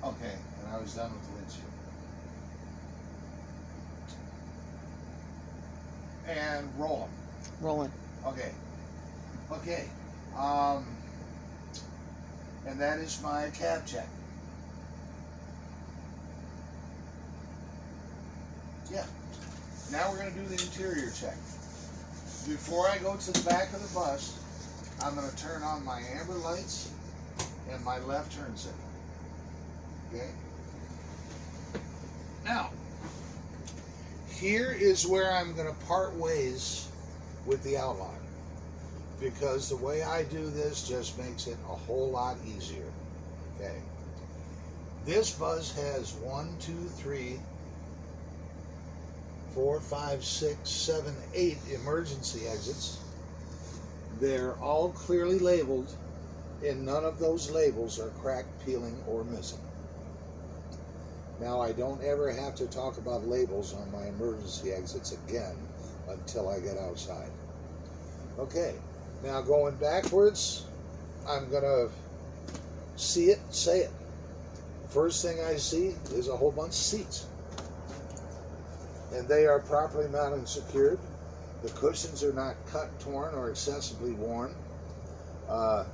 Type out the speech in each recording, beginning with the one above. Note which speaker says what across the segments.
Speaker 1: Okay, and I was done with the windshield. And roll them.
Speaker 2: Rolling.
Speaker 1: Okay. Okay. And that is my cab check. Yeah. Now we're going to do the interior check. Before I go to the back of the bus, I'm going to turn on my amber lights and my left turn signal. Okay? Now, here is where I'm going to part ways with the outline, because the way I do this just makes it a whole lot easier. Okay? This bus has 1, 2, 3, 4, 5, 6, 7, 8 emergency exits. They're all clearly labeled, and none of those labels are cracked, peeling, or missing. Now, I don't ever have to talk about labels on my emergency exits again until I get outside. Okay, now going backwards, I'm gonna see it, say it. First thing I see is a whole bunch of seats. And they are properly mounted and secured. The cushions are not cut, torn, or excessively worn.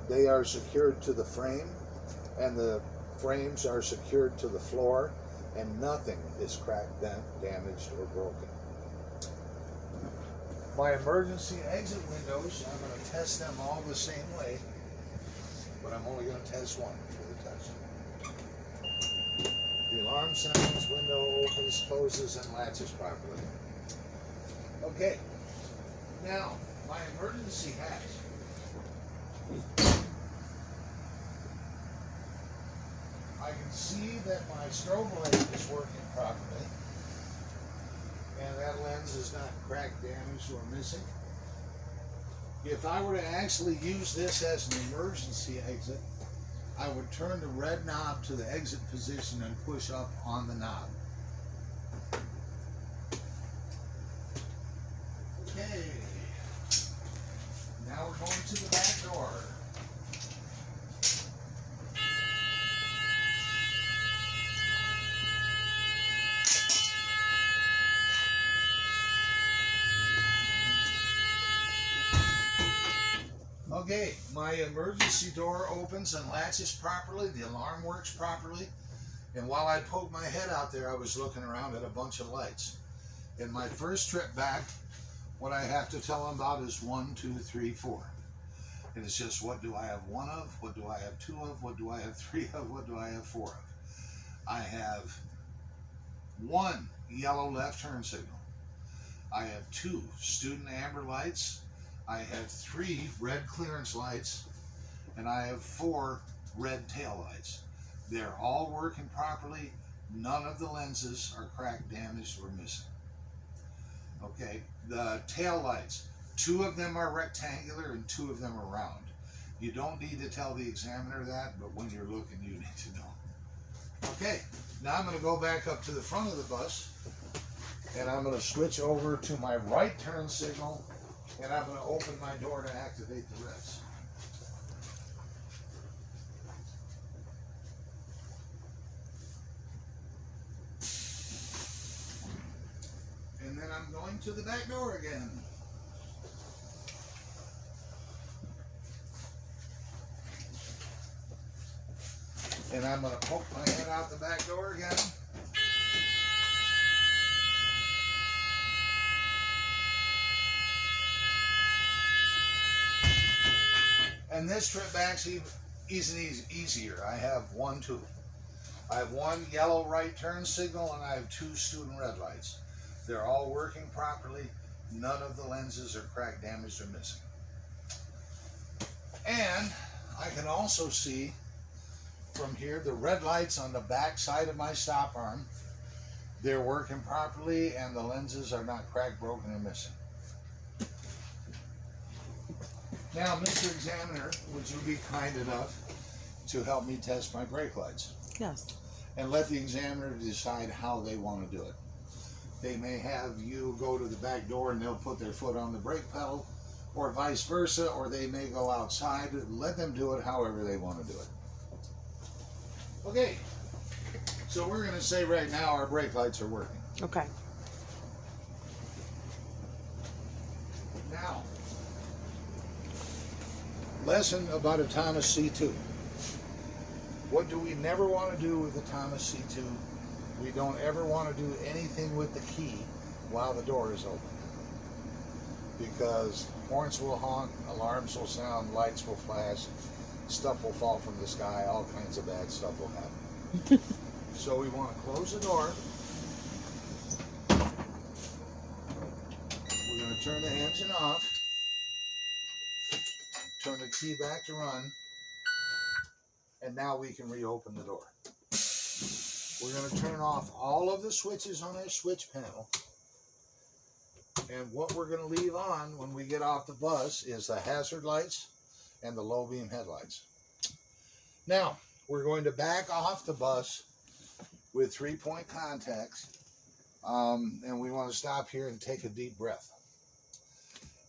Speaker 1: They are secured to the frame, and the frames are secured to the floor, and nothing is cracked, damaged, or broken. My emergency exit windows, I'm going to test them all the same way, but I'm only going to test one for the test. The alarm sounds, window opens, closes, and latches properly. Okay, now my emergency hatch. I can see that my strobe light is working properly, and that lens is not cracked, damaged, or missing. If I were to actually use this as an emergency exit, I would turn the red knob to the exit position and push up on the knob. Okay, now we're going to the back door. Okay, my emergency door opens and latches properly, the alarm works properly, and while I poked my head out there, I was looking around at a bunch of lights. In my first trip back, what I have to tell them about is 1, 2, 3, 4. And it's just, what do I have 1 of, what do I have 2 of, what do I have 3 of, what do I have 4 of? I have 1 yellow left turn signal. I have 2 student amber lights. I have 3 red clearance lights, and I have 4 red tail lights. They're all working properly. None of the lenses are cracked, damaged, or missing. Okay, the tail lights, 2 of them are rectangular and 2 of them are round. You don't need to tell the examiner that, but when you're looking, you need to know. Okay, now I'm going to go back up to the front of the bus, and I'm going to switch over to my right turn signal, and I'm going to open my door to activate the revs. And then I'm going to the back door again. And I'm going to poke my head out the back door again. And this trip back's easier. I have 1, 2. I have 1 yellow right turn signal, and I have 2 student red lights. They're all working properly. None of the lenses are cracked, damaged, or missing. And I can also see from here the red lights on the back side of my stop arm. They're working properly, and the lenses are not cracked, broken, or missing. Now, Mr. Examiner, would you be kind enough to help me test my brake lights?
Speaker 2: Yes.
Speaker 1: And let the examiner decide how they want to do it. They may have you go to the back door and they'll put their foot on the brake pedal, or vice versa, or they may go outside. Let them do it however they want to do it. Okay, So we're going to say right now our brake lights are working.
Speaker 2: Okay.
Speaker 1: Now, lesson about a Thomas C2. What do we never want to do with the Thomas C2? We don't ever want to do anything with the key while the door is open. Because horns will honk, alarms will sound, lights will flash, stuff will fall from the sky, all kinds of bad stuff will happen. So we want to close the door. We're going to turn the engine off. Turn the key back to run. And now we can reopen the door. We're going to turn off all of the switches on our switch panel. And what we're going to leave on when we get off the bus is the hazard lights and the low beam headlights. Now, we're going to back off the bus with 3-point contacts. And we want to stop here and take a deep breath.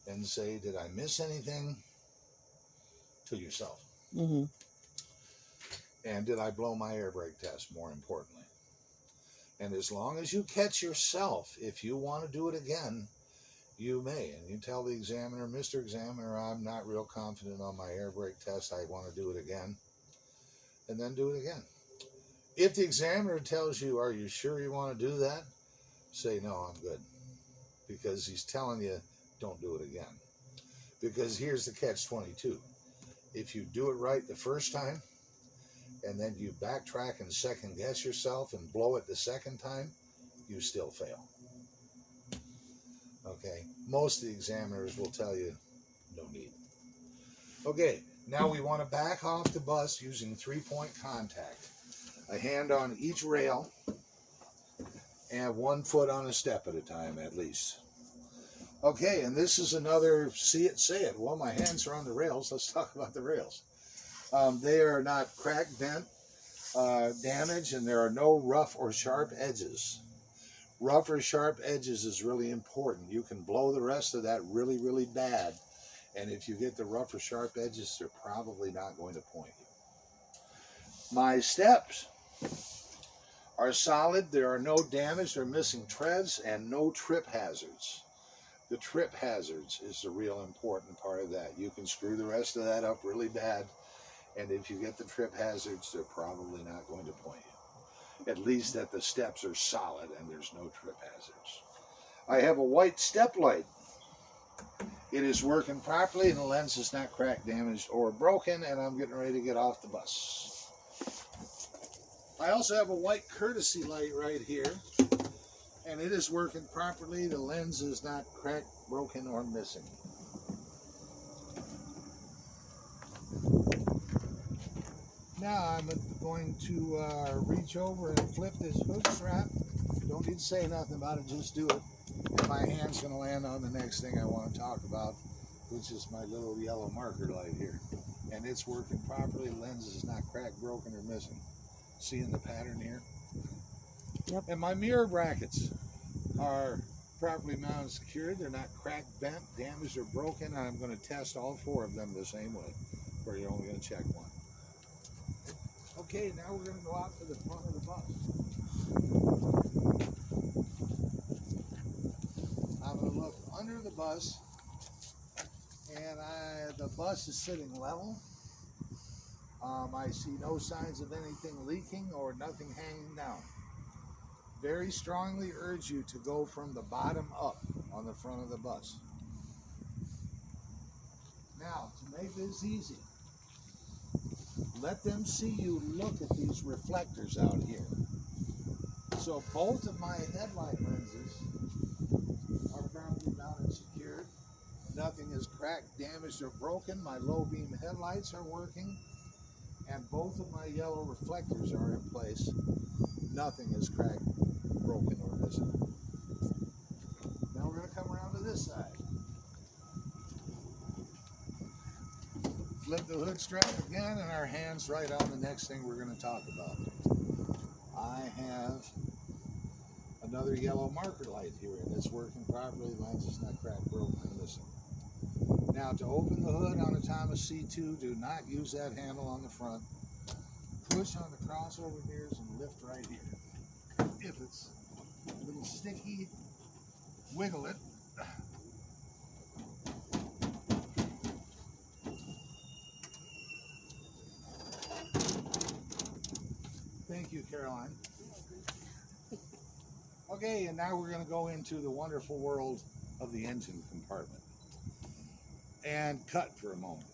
Speaker 1: And say, did I miss anything? To yourself.
Speaker 2: Mm-hmm.
Speaker 1: And did I blow my air brake test, more importantly? And as long as you catch yourself, if you want to do it again, you may. And you tell the examiner, Mr. Examiner, I'm not real confident on my air brake test. I want to do it again. And then do it again. If the examiner tells you, are you sure you want to do that? Say, no, I'm good. Because he's telling you, don't do it again. Because here's the catch-22. If you do it right the first time, and then you backtrack and second guess yourself and blow it the second time, you still fail. Okay, most of the examiners will tell you no need. Okay, now we want to back off the bus using 3-point contact. A hand on each rail and 1 foot on a step at a time at least. Okay, and this is another see it, say it. Well, my hands are on the rails. Let's talk about the rails. They are not cracked, bent, damaged, and there are no rough or sharp edges. Rough or sharp edges is really important. You can blow the rest of that really, really bad, and if you get the rough or sharp edges, they're probably not going to point you. My steps are solid. There are no damaged or missing treads and no trip hazards. The trip hazards is the real important part of that. You can screw the rest of that up really bad, and if you get the trip hazards, they're probably not going to point you. At least that the steps are solid and there's no trip hazards. I have a white step light. It is working properly and the lens is not cracked, damaged, or broken, and I'm getting ready to get off the bus. I also have a white courtesy light right here. And it is working properly. The lens is not cracked, broken, or missing. Now I'm going to reach over and flip this hood strap. Don't need to say nothing about it, just do it. And my hand's going to land on the next thing I want to talk about, which is my little yellow marker light here. And it's working properly. The lens is not cracked, broken, or missing. Seeing the pattern here?
Speaker 2: Yep.
Speaker 1: And my mirror brackets are properly mounted and secured. They're not cracked, bent, damaged, or broken. And I'm going to test all 4 of them the same way, where you're only going to check 1. Okay, now we're going to go out to the front of the bus. I'm going to look under the bus, and the bus is sitting level. I see no signs of anything leaking or nothing hanging down. Very strongly urge you to go from the bottom up on the front of the bus. Now, to make this easy, let them see you look at these reflectors out here. So both of my headlight lenses are properly mounted and secured. Nothing is cracked, damaged, or broken. My low beam headlights are working. And both of my yellow reflectors are in place. Nothing is cracked, broken, or missing. Now we're going to come around to this side. Flip the hood strap again, and our hands right on the next thing we're going to talk about. I have another yellow marker light here, and it's working properly. The lens is not cracked, broken, or missing. Now, to open the hood on a Thomas C2, do not use that handle on the front. push on the crossover gears and lift right here. If it's a little sticky, wiggle it. Thank you, Caroline. Okay, and now we're going to go into the wonderful world of the engine compartment and cut for a moment.